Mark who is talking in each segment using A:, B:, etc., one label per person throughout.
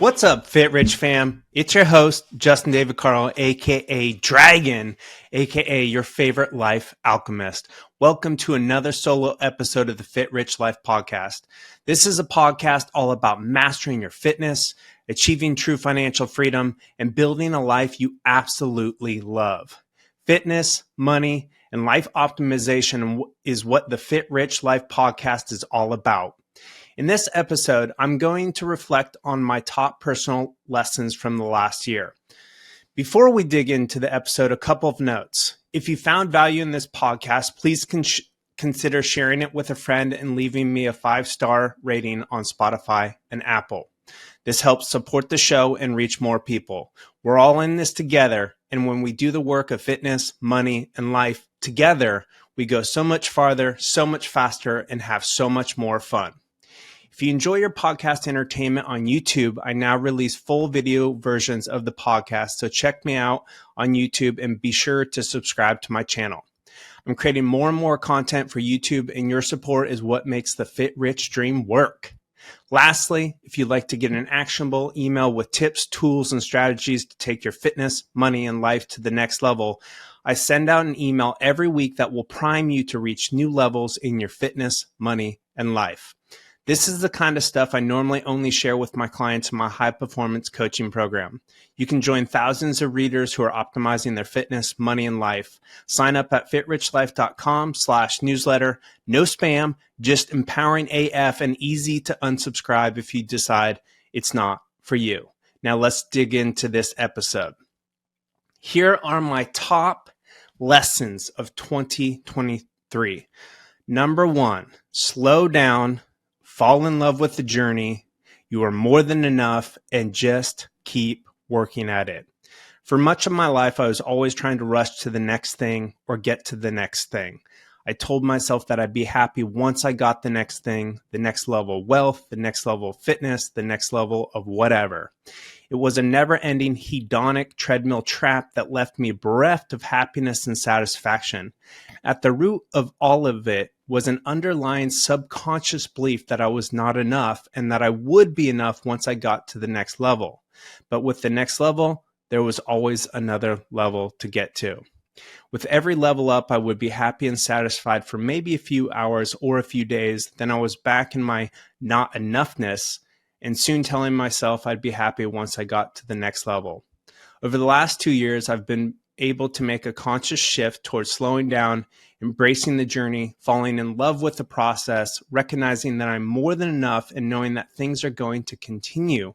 A: What's up, Fit Rich fam? It's your host, Justin David Carl, aka Dragon, aka your favorite life alchemist. Welcome to another solo episode of the Fit Rich Life podcast. This is a podcast all about mastering your fitness, achieving true financial freedom, and building a life you absolutely love. Fitness, money, and life optimization is what the Fit Rich Life podcast is all about. In this episode, I'm going to reflect on my top personal lessons from the last year. Before we dig into the episode, a couple of notes. If you found value in this podcast, please consider sharing it with a friend and leaving me a 5-star rating on Spotify and Apple. This helps support the show and reach more people. We're all in this together, and when we do the work of fitness, money, and life together, we go so much farther, so much faster, and have so much more fun. If you enjoy your podcast entertainment on YouTube, I now release full video versions of the podcast, so check me out on YouTube and be sure to subscribe to my channel. I'm creating more and more content for YouTube, and your support is what makes the Fit Rich dream work. Lastly, if you'd like to get an actionable email with tips, tools, and strategies to take your fitness, money, and life to the next level, I send out an email every week that will prime you to reach new levels in your fitness, money, and life. This is the kind of stuff I normally only share with my clients in my high-performance coaching program. You can join thousands of readers who are optimizing their fitness, money, and life. Sign up at fitrichlife.com/newsletter. No spam, just empowering AF and easy to unsubscribe if you decide it's not for you. Now let's dig into this episode. Here are my top lessons of 2023. Number 1, slow down. Fall in love with the journey. You are more than enough, and just keep working at it. For much of my life, I was always trying to rush to the next thing or get to the next thing. I told myself that I'd be happy once I got the next thing, the next level of wealth, the next level of fitness, the next level of whatever. It was a never-ending hedonic treadmill trap that left me bereft of happiness and satisfaction. At the root of all of it was an underlying subconscious belief that I was not enough and that I would be enough once I got to the next level. But with the next level, there was always another level to get to. With every level up, I would be happy and satisfied for maybe a few hours or a few days. Then I was back in my not enoughness and soon telling myself I'd be happy once I got to the next level. Over the last 2 years, I've been able to make a conscious shift towards slowing down, embracing the journey, falling in love with the process, recognizing that I'm more than enough, and knowing that things are going to continue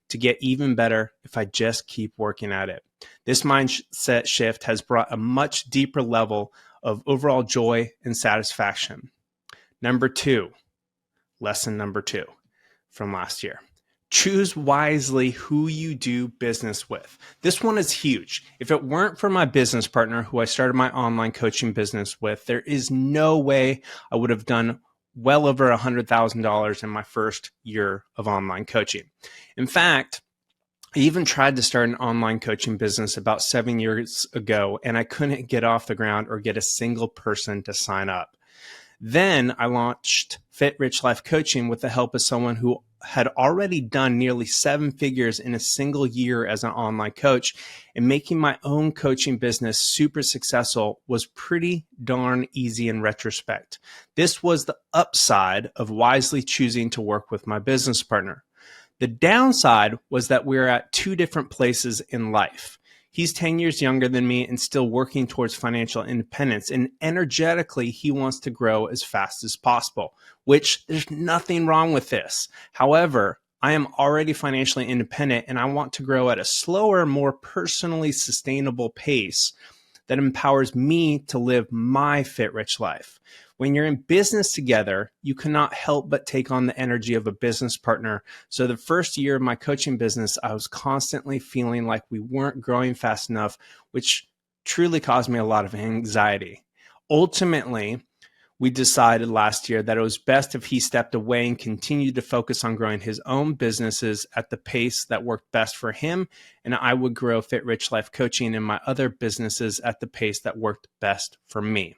A: to get even better if I just keep working at it. This mindset shift has brought a much deeper level of overall joy and satisfaction. Lesson number 2 from last year. Choose wisely who you do business with. This one is huge. If it weren't for my business partner, who I started my online coaching business with, there is no way I would have done well over $100,000 in my first year of online coaching. In fact, I even tried to start an online coaching business about 7 years ago, and I couldn't get off the ground or get a single person to sign up. Then I launched Fit Rich Life Coaching with the help of someone who had already done nearly 7 figures in a single year as an online coach, and making my own coaching business super successful was pretty darn easy in retrospect. This was the upside of wisely choosing to work with my business partner. The downside was that we were at 2 different places in life. He's 10 years younger than me and still working towards financial independence. And energetically, he wants to grow as fast as possible, which there's nothing wrong with this. However, I am already financially independent and I want to grow at a slower, more personally sustainable pace that empowers me to live my fit rich life. When you're in business together, you cannot help but take on the energy of a business partner. So the first year of my coaching business, I was constantly feeling like we weren't growing fast enough, which truly caused me a lot of anxiety. Ultimately, we decided last year that it was best if he stepped away and continued to focus on growing his own businesses at the pace that worked best for him, and I would grow Fit Rich Life Coaching and my other businesses at the pace that worked best for me.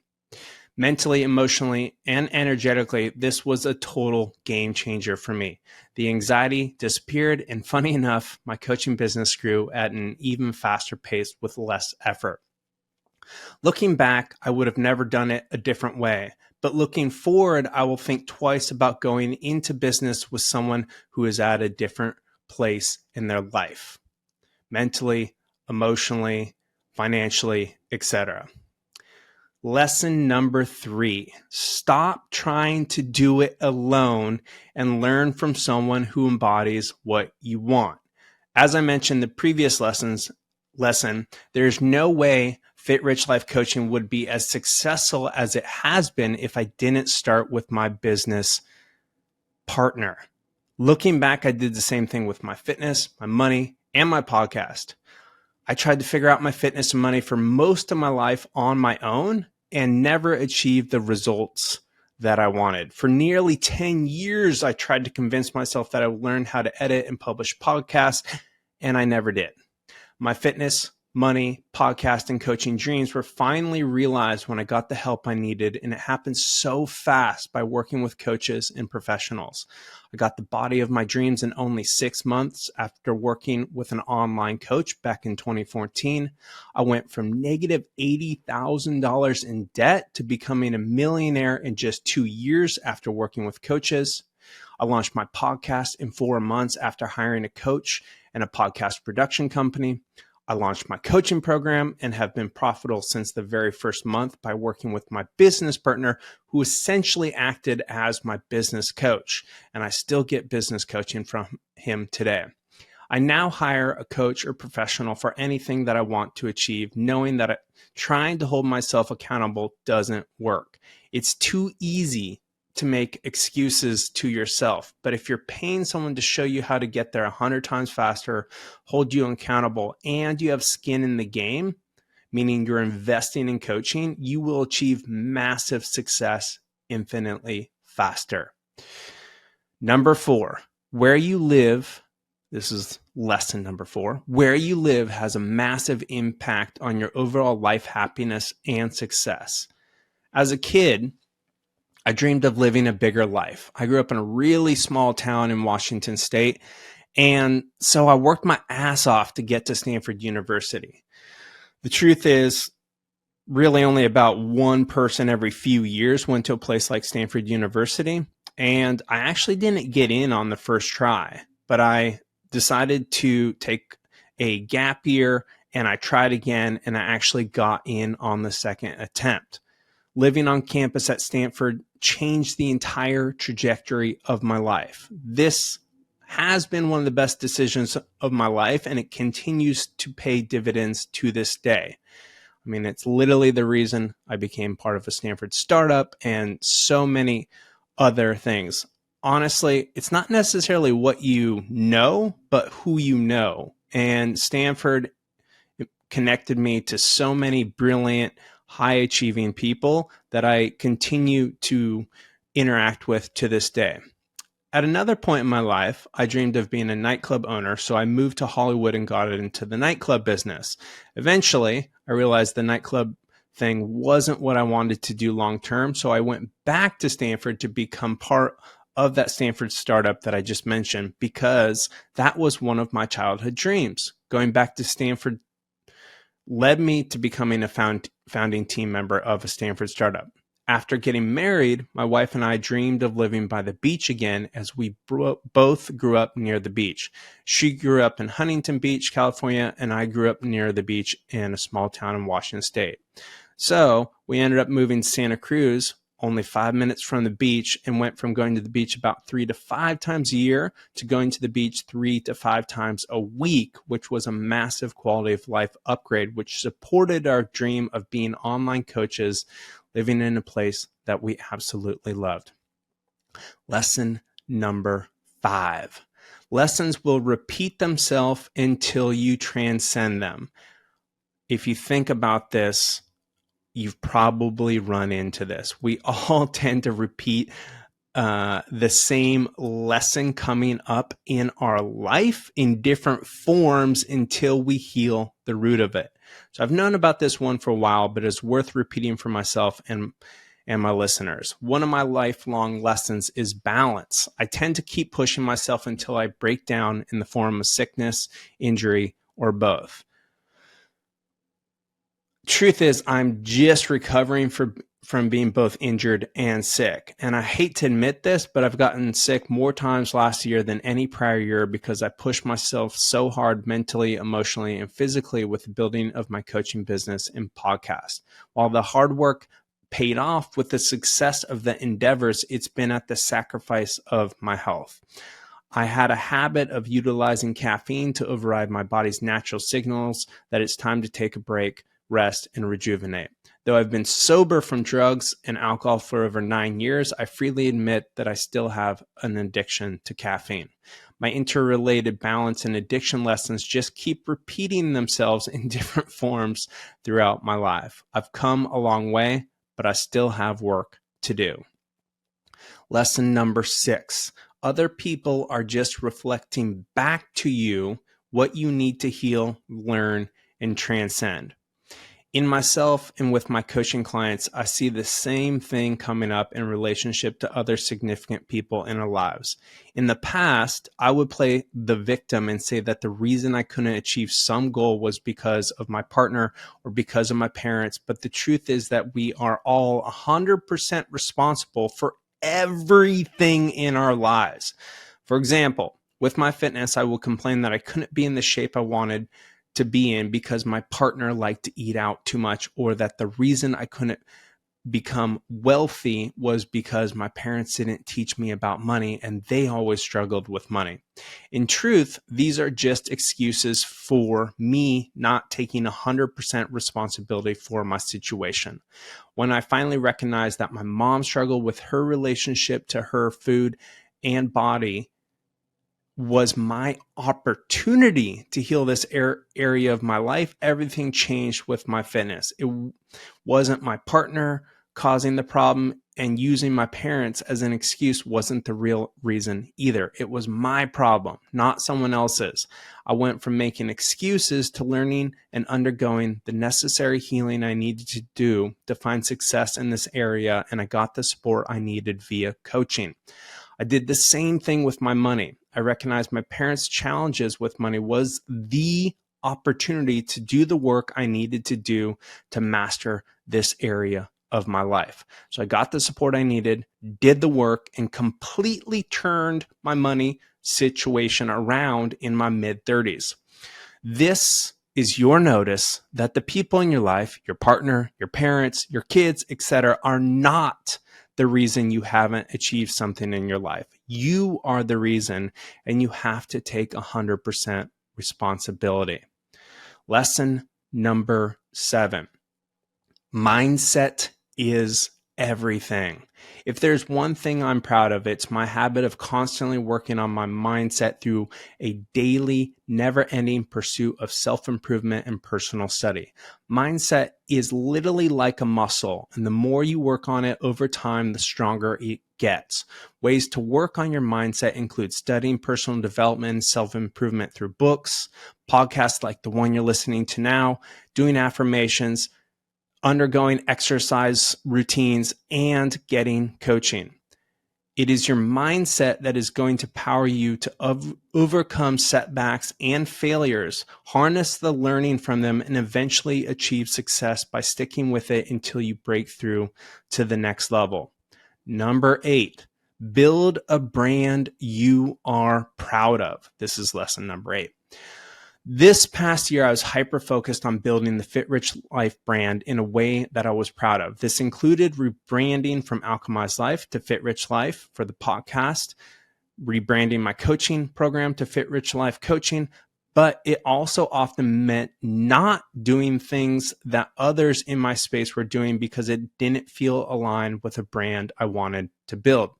A: Mentally, emotionally, and energetically, this was a total game changer for me. The anxiety disappeared, and funny enough, my coaching business grew at an even faster pace with less effort. Looking back, I would have never done it a different way. But looking forward, I will think twice about going into business with someone who is at a different place in their life, mentally, emotionally, financially, etc. Lesson number 3, stop trying to do it alone and learn from someone who embodies what you want. As I mentioned in the previous lesson, there's no way Fit Rich Life Coaching would be as successful as it has been if I didn't start with my business partner. Looking back, I did the same thing with my fitness, my money, and my podcast. I tried to figure out my fitness and money for most of my life on my own and never achieved the results that I wanted. For nearly 10 years, I tried to convince myself that I would learn how to edit and publish podcasts, and I never did. My fitness, money, podcast, and coaching dreams were finally realized when I got the help I needed, and it happened so fast by working with coaches and professionals. I got the body of my dreams in only 6 months after working with an online coach back in 2014. I went from negative $80,000 in debt to becoming a millionaire in just 2 years after working with coaches. I launched my podcast in 4 months after hiring a coach and a podcast production company. I launched my coaching program and have been profitable since the very first month by working with my business partner, who essentially acted as my business coach. And I still get business coaching from him today. I now hire a coach or professional for anything that I want to achieve, knowing that trying to hold myself accountable doesn't work. It's too easy to make excuses to yourself. But if you're paying someone to show you how to get there 100 times faster, hold you accountable, and you have skin in the game, meaning you're investing in coaching, you will achieve massive success infinitely faster. Number 4, where you live. This is lesson number 4. Where you live has a massive impact on your overall life happiness and success. As a kid, I dreamed of living a bigger life. I grew up in a really small town in Washington State, and so I worked my ass off to get to Stanford University. The truth is, really only about one person every few years went to a place like Stanford University, and I actually didn't get in on the first try, but I decided to take a gap year, and I tried again, and I actually got in on the second attempt. Living on campus at Stanford changed the entire trajectory of my life. This has been one of the best decisions of my life, and it continues to pay dividends to this day. I mean, it's literally the reason I became part of a Stanford startup and so many other things. Honestly, it's not necessarily what you know, but who you know. And Stanford connected me to so many brilliant, high-achieving people that I continue to interact with to this day. At another point in my life, I dreamed of being a nightclub owner, so I moved to Hollywood and got into the nightclub business. Eventually, I realized the nightclub thing wasn't what I wanted to do long-term, so I went back to Stanford to become part of that Stanford startup that I just mentioned, because that was one of my childhood dreams. Going back to Stanford led me to becoming a founding team member of a Stanford startup. After getting married, my wife and I dreamed of living by the beach again, as we both grew up near the beach. She grew up in Huntington Beach, California, and I grew up near the beach in a small town in Washington State. So we ended up moving to Santa Cruz, only 5 minutes from the beach, and went from going to the beach about 3 to 5 times a year to going to the beach 3 to 5 times a week, which was a massive quality of life upgrade, which supported our dream of being online coaches, living in a place that we absolutely loved. Lesson number 5. Lessons will repeat themselves until you transcend them. If you think about this, you've probably run into this. We all tend to repeat the same lesson coming up in our life in different forms until we heal the root of it. So I've known about this one for a while, but it's worth repeating for myself. And and my listeners. One of my lifelong lessons is balance. I tend to keep pushing myself until I break down in the form of sickness, injury, or both. Truth is, I'm just recovering from being both injured and sick. And I hate to admit this, but I've gotten sick more times last year than any prior year because I pushed myself so hard mentally, emotionally, and physically with the building of my coaching business and podcast. While the hard work paid off with the success of the endeavors, it's been at the sacrifice of my health. I had a habit of utilizing caffeine to override my body's natural signals that it's time to take a break, rest, and rejuvenate. Though I've been sober from drugs and alcohol for over 9 years, I freely admit that I still have an addiction to caffeine. My interrelated balance and addiction lessons just keep repeating themselves in different forms throughout my life. I've come a long way, but I still have work to do. Lesson number 6. Other people are just reflecting back to you what you need to heal, learn, and transcend. In myself and with my coaching clients, I see the same thing coming up in relationship to other significant people in our lives. In the past, I would play the victim and say that the reason I couldn't achieve some goal was because of my partner or because of my parents. But the truth is that we are all 100% responsible for everything in our lives. For example, with my fitness, I will complain that I couldn't be in the shape I wanted to be in because my partner liked to eat out too much, or that the reason I couldn't become wealthy was because my parents didn't teach me about money and they always struggled with money. In truth, these are just excuses for me not taking 100% responsibility for my situation. When I finally recognized that my mom struggled with her relationship to her food and body, was my opportunity to heal this area of my life, everything changed with my fitness. It wasn't my partner causing the problem, and using my parents as an excuse wasn't the real reason either. It was my problem, not someone else's. I went from making excuses to learning and undergoing the necessary healing I needed to do to find success in this area, and I got the support I needed via coaching. I did the same thing with my money. I recognized my parents' challenges with money was the opportunity to do the work I needed to do to master this area of my life. So I got the support I needed, did the work, and completely turned my money situation around in my mid-30s. This is your notice that the people in your life, your partner, your parents, your kids, etc., are not the reason you haven't achieved something in your life. You are the reason, and you have to take 100% responsibility. Lesson number 7. Mindset is everything. If there's one thing I'm proud of, it's my habit of constantly working on my mindset through a daily, never-ending pursuit of self-improvement and personal study. Mindset is literally like a muscle, and the more you work on it over time, the stronger it gets. Ways to work on your mindset include studying personal development and self-improvement through books, podcasts like the one you're listening to now, doing affirmations, undergoing exercise routines, and getting coaching. It is your mindset that is going to power you to overcome setbacks and failures, harness the learning from them, and eventually achieve success by sticking with it until you break through to the next level. Number 8, build a brand you are proud of. This is lesson number 8. This past year, I was hyper-focused on building the Fit Rich Life brand in a way that I was proud of. This included rebranding from Alchemized Life to Fit Rich Life for the podcast, rebranding my coaching program to Fit Rich Life Coaching, but it also often meant not doing things that others in my space were doing because it didn't feel aligned with a brand I wanted to build.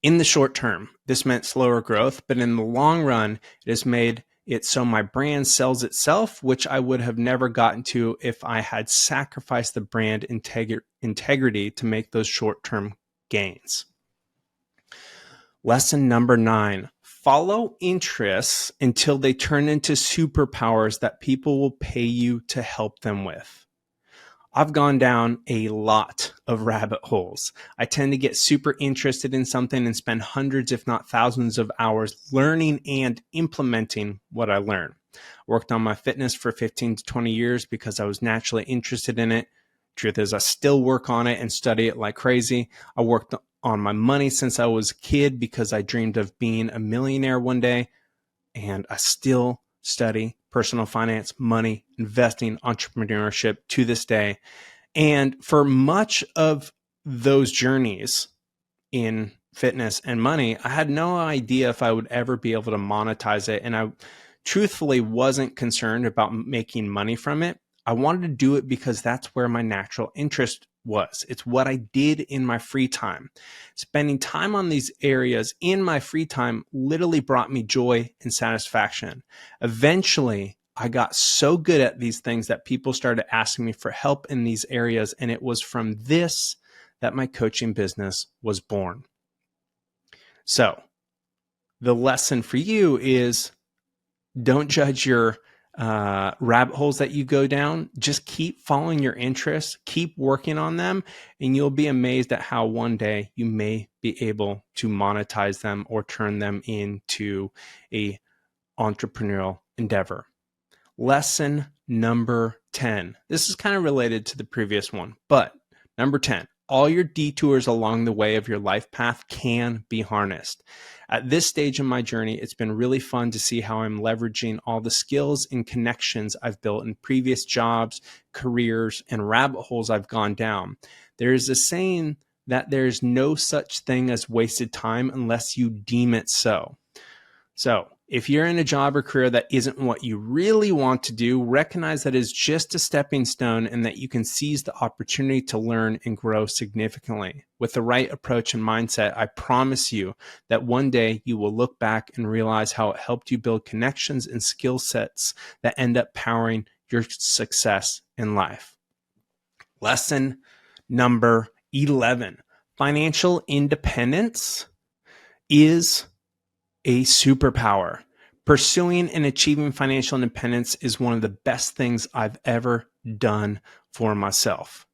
A: In the short term, this meant slower growth, but in the long run, it has made it so my brand sells itself, which I would have never gotten to if I had sacrificed the brand integrity to make those short-term gains. Lesson number 9, follow interests until they turn into superpowers that people will pay you to help them with. I've gone down a lot of rabbit holes. I tend to get super interested in something and spend hundreds, if not thousands of hours learning and implementing what I learn. I worked on my fitness for 15 to 20 years because I was naturally interested in it. Truth is, I still work on it and study it like crazy. I worked on my money since I was a kid because I dreamed of being a millionaire one day, and I still study personal finance, money, investing, entrepreneurship to this day. And for much of those journeys in fitness and money, I had no idea if I would ever be able to monetize it. And I truthfully wasn't concerned about making money from it. I wanted to do it because that's where my natural interest was. It's what I did in my free time. Spending time on these areas in my free time literally brought me joy and satisfaction. Eventually, I got so good at these things that people started asking me for help in these areas. And it was from this that my coaching business was born. So the lesson for you is don't judge your rabbit holes that you go down. Just keep following your interests, keep working on them, and you'll be amazed at how one day you may be able to monetize them or turn them into a entrepreneurial endeavor. Lesson number 10. This is kind of related to the previous one, but number 10, all your detours along the way of your life path can be harnessed. At this stage in my journey, it's been really fun to see how I'm leveraging all the skills and connections I've built in previous jobs, careers, and rabbit holes I've gone down. There is a saying that there's no such thing as wasted time unless you deem it so. So if you're in a job or career that isn't what you really want to do, recognize that it's just a stepping stone and that you can seize the opportunity to learn and grow significantly. With the right approach and mindset, I promise you that one day you will look back and realize how it helped you build connections and skill sets that end up powering your success in life. Lesson number 11, financial independence is a superpower. Pursuing and achieving financial independence is one of the best things I've ever done for myself.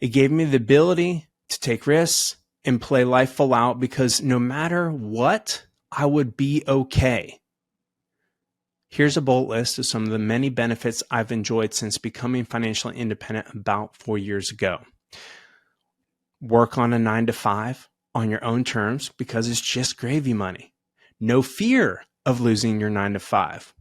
A: It gave me the ability to take risks and play life full out because no matter what, I would be okay. Here's a bullet list of some of the many benefits I've enjoyed since becoming financially independent about 4 years ago. Work on a 9-to-5 on your own terms because it's just gravy money. No fear of losing your 9-to-5.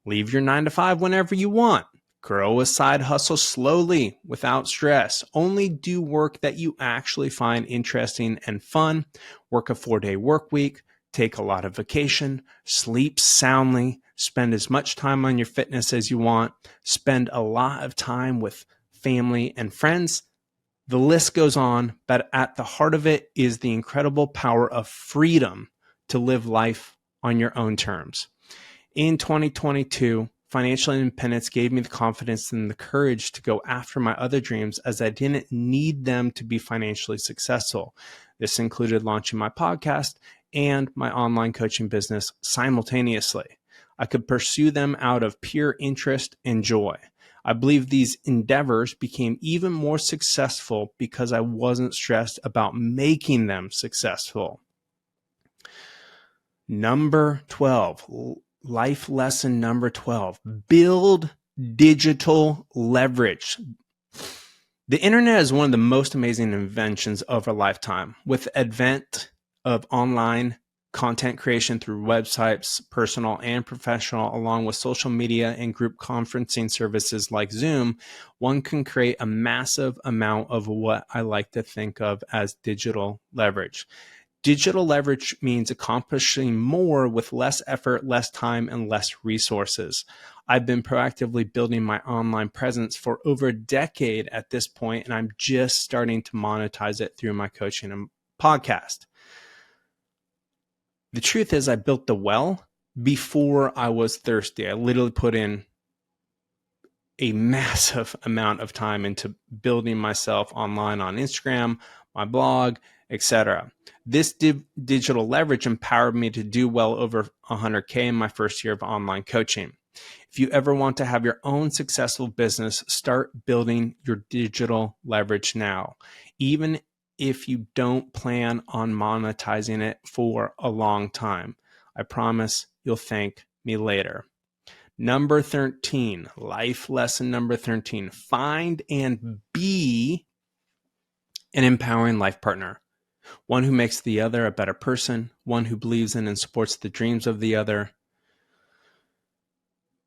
A: Leave your 9-to-5 whenever you want. Grow a side hustle slowly without stress. Only do work that you actually find interesting and fun. Work a 4-day work week. Take a lot of vacation. Sleep soundly. Spend as much time on your fitness as you want. Spend a lot of time with family and friends. The list goes on, but at the heart of it is the incredible power of freedom to live life on your own terms. In 2022, financial independence gave me the confidence and the courage to go after my other dreams as I didn't need them to be financially successful. This included launching my podcast and my online coaching business simultaneously. I could pursue them out of pure interest and joy. I believe these endeavors became even more successful because I wasn't stressed about making them successful. Number 12, life lesson number 12, build digital leverage. The internet is one of the most amazing inventions of our lifetime. With the advent of online content creation through websites, personal and professional, along with social media and group conferencing services like Zoom, one can create a massive amount of what I like to think of as digital leverage. Digital leverage means accomplishing more with less effort, less time, and less resources. I've been proactively building my online presence for over a decade at this point, and I'm just starting to monetize it through my coaching and podcast. The truth is I built the well before I was thirsty. I literally put in a massive amount of time into building myself online on Instagram, my blog, etc. This digital leverage empowered me to do well over 100K in my first year of online coaching. If you ever want to have your own successful business, start building your digital leverage now. Even if you don't plan on monetizing it for a long time, I promise you'll thank me later. Number 13, life lesson number 13, find and be an empowering life partner. One who makes the other a better person, one who believes in and supports the dreams of the other.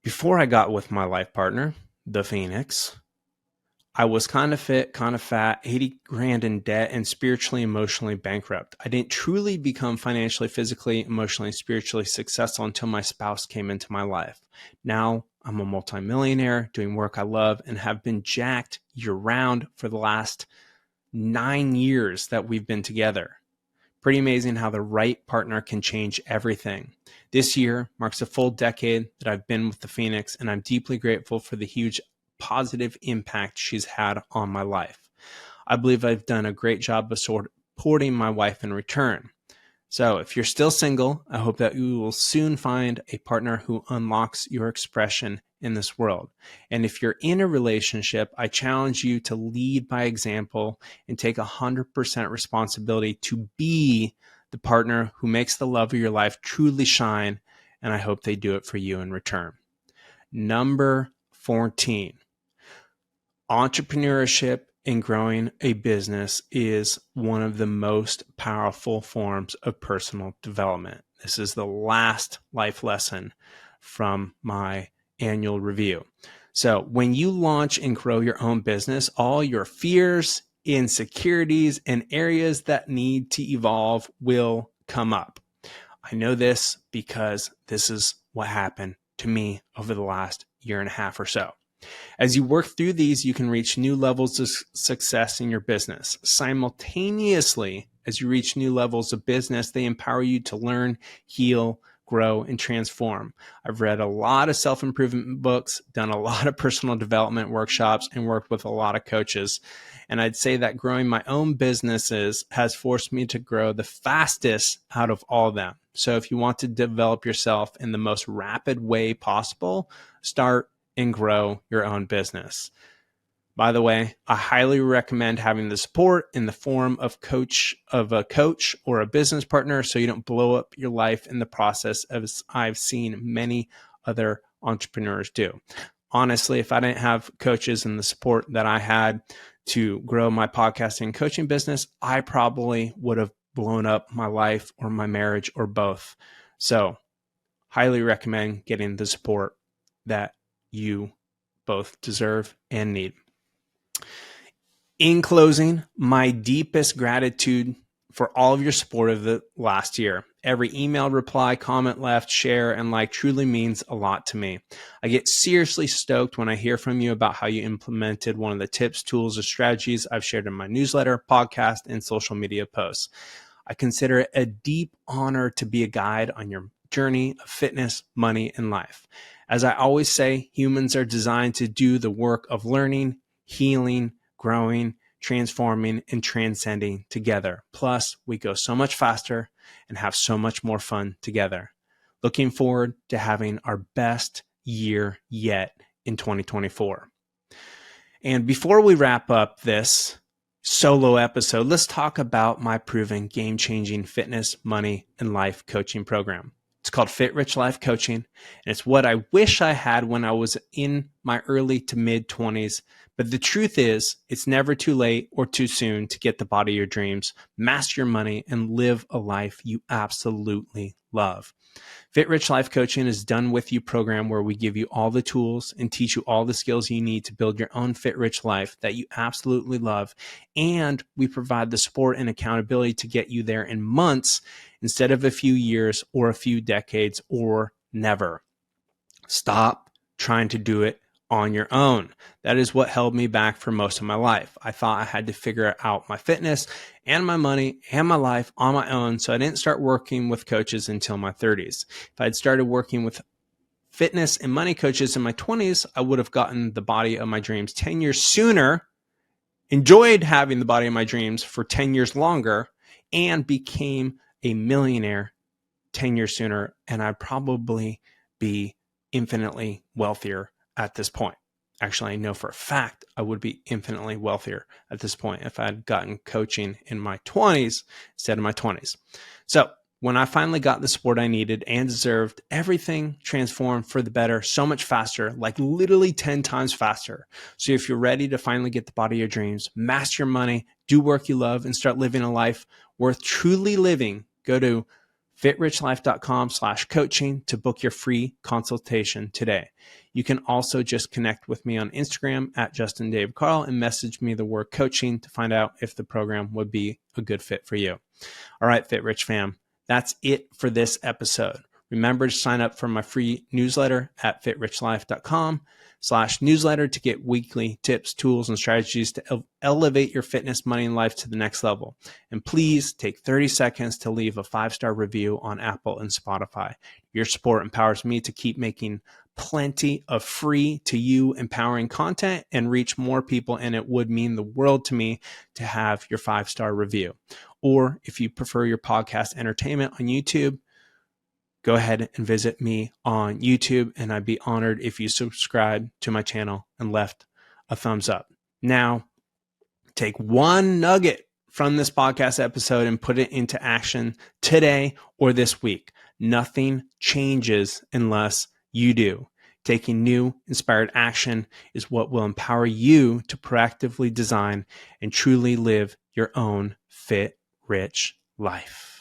A: Before I got with my life partner, the Phoenix, I was kind of fit, kind of fat, 80 grand in debt, and spiritually, emotionally bankrupt. I didn't truly become financially, physically, emotionally, spiritually successful until my spouse came into my life. Now I'm a multimillionaire doing work I love and have been jacked year round for the last 9 years that we've been together. Pretty amazing how the right partner can change everything. This year marks a full decade that I've been with the Phoenix, and I'm deeply grateful for the huge positive impact she's had on my life. I believe I've done a great job of supporting my wife in return. So if you're still single, I hope that you will soon find a partner who unlocks your expression in this world. And if you're in a relationship, I challenge you to lead by example and take 100% responsibility to be the partner who makes the love of your life truly shine. And I hope they do it for you in return. Number 14, entrepreneurship and growing a business is one of the most powerful forms of personal development. This is the last life lesson from my annual review. So when you launch and grow your own business, all your fears, insecurities, and areas that need to evolve will come up. I know this because this is what happened to me over the last year and a half or so. As you work through these, you can reach new levels of success in your business. Simultaneously, as you reach new levels of business, they empower you to learn, heal, grow, and transform. I've read a lot of self-improvement books, done a lot of personal development workshops, and worked with a lot of coaches. And I'd say that growing my own businesses has forced me to grow the fastest out of all of them. So if you want to develop yourself in the most rapid way possible, start and grow your own business. By the way, I highly recommend having the support in the form of a coach or a business partner so you don't blow up your life in the process, as I've seen many other entrepreneurs do. Honestly, if I didn't have coaches and the support that I had to grow my podcasting and coaching business, I probably would have blown up my life or my marriage or both. So, highly recommend getting the support that you both deserve and need. In closing, my deepest gratitude for all of your support of the last year. Every email reply, comment left, share, and like truly means a lot to me. I get seriously stoked when I hear from you about how you implemented one of the tips, tools, or strategies I've shared in my newsletter, podcast, and social media posts. I consider it a deep honor to be a guide on your journey of fitness, money, and life. As I always say, humans are designed to do the work of learning, healing, growing, transforming, and transcending together. Plus, we go so much faster and have so much more fun together. Looking forward to having our best year yet in 2024. And before we wrap up this solo episode, let's talk about my proven game-changing fitness, money, and life coaching program. It's called Fit Rich Life Coaching, and it's what I wish I had when I was in my early to mid 20s. But the truth is, it's never too late or too soon to get the body of your dreams, master your money, and live a life you absolutely love. Fit Rich Life Coaching is done with you program where we give you all the tools and teach you all the skills you need to build your own fit rich life that you absolutely love. And we provide the support and accountability to get you there in months instead of a few years or a few decades or never. Stop trying to do it on your own. That is what held me back for most of my life. I thought I had to figure out my fitness and my money and my life on my own, so I didn't start working with coaches until my 30s. If I'd started working with fitness and money coaches in my 20s, I would have gotten the body of my dreams 10 years sooner, enjoyed having the body of my dreams for 10 years longer, and became a millionaire 10 years sooner, and I'd probably be infinitely wealthier at this point. Actually, I know for a fact I would be infinitely wealthier at this point if I had gotten coaching in my 20s instead of my 20s. So when I finally got the support I needed and deserved, everything transformed for the better so much faster, like literally 10 times faster. So if you're ready to finally get the body of your dreams, master your money, do work you love, and start living a life worth truly living, go to fitrichlife.com/coaching to book your free consultation today. You can also just connect with me on Instagram at Justin Dave Carl and message me the word coaching to find out if the program would be a good fit for you. All right, Fit Rich fam, that's it for this episode. Remember to sign up for my free newsletter at fitrichlife.com/newsletter to get weekly tips, tools, and strategies to elevate your fitness, money, and life to the next level. And please take 30 seconds to leave a 5-star review on Apple and Spotify. Your support empowers me to keep making plenty of free to you empowering content and reach more people. And it would mean the world to me to have your 5-star review. Or if you prefer your podcast entertainment on YouTube, go ahead and visit me on YouTube, and I'd be honored if you subscribe to my channel and left a thumbs up. Now, take one nugget from this podcast episode and put it into action today or this week. Nothing changes unless you do. Taking new, inspired action is what will empower you to proactively design and truly live your own fit, rich life.